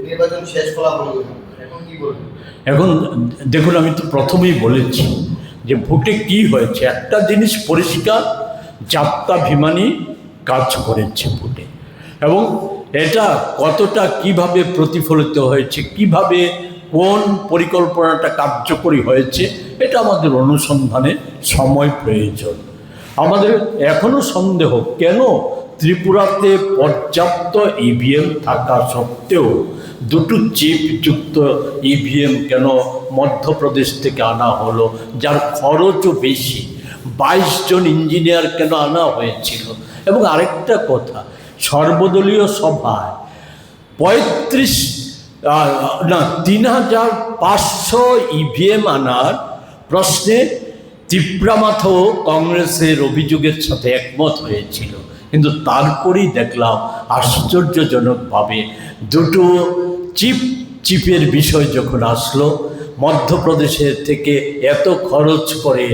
নির্বাচন শেষ ফলাফল এখন কি বলবেন? এখন দেখুন, আমি তো প্রথমেই বলেছি যে ভোটে কি হয়েছে। একটা জিনিস পরিষ্কার, জাপ্তাভিমানী কাজ করেছে ভোটে, এবং এটা কতটা কিভাবে প্রতিফলিত হয়েছে, কিভাবে কোন পরিকল্পনাটা কার্যকরী হয়েছে, এটা আমাদের অনুসন্ধানে সময় প্রয়োজন। আমাদের এখনো সন্দেহ, কেন ত্রিপুরাতে পর্যাপ্ত ইভিএম থাকা সত্ত্বেও দুটো চিপযুক্ত ইভিএম কেন মধ্যপ্রদেশ থেকে আনা হলো, যার খরচও বেশি। 22 জন ইঞ্জিনিয়ার কেন আনা হয়েছিল? এবং আরেকটা কথা, সর্বদলীয় সভায় 3,500 ইভিএম আনার প্রশ্নে তিপ্রামাথও কংগ্রেসের অভিযোগের সাথে একমত হয়েছিল, কিন্তু তারপরেই দেখলাম আশ্চর্যজনকভাবে দুটো চিপের বিষয় যখন আসলো, মধ্যপ্রদেশের থেকে এত খরচ করে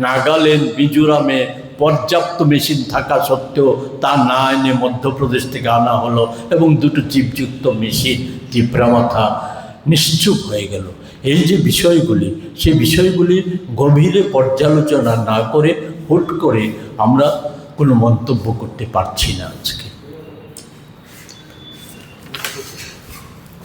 নাগাল্যান্ড, মিজোরামে পর্যাপ্ত মেশিন থাকা সত্ত্বেও তা না এনে মধ্যপ্রদেশ থেকে আনা হলো, এবং দুটো চিপযুক্ত মেশিন। তিপ্রামাথা নিশ্চুপ হয়ে গেল। এই যে বিষয়গুলি, সেই বিষয়গুলি গভীরে পর্যালোচনা না করে হুট করে আমরা কোনো মন্তব্য করতে পারছি না আজকে।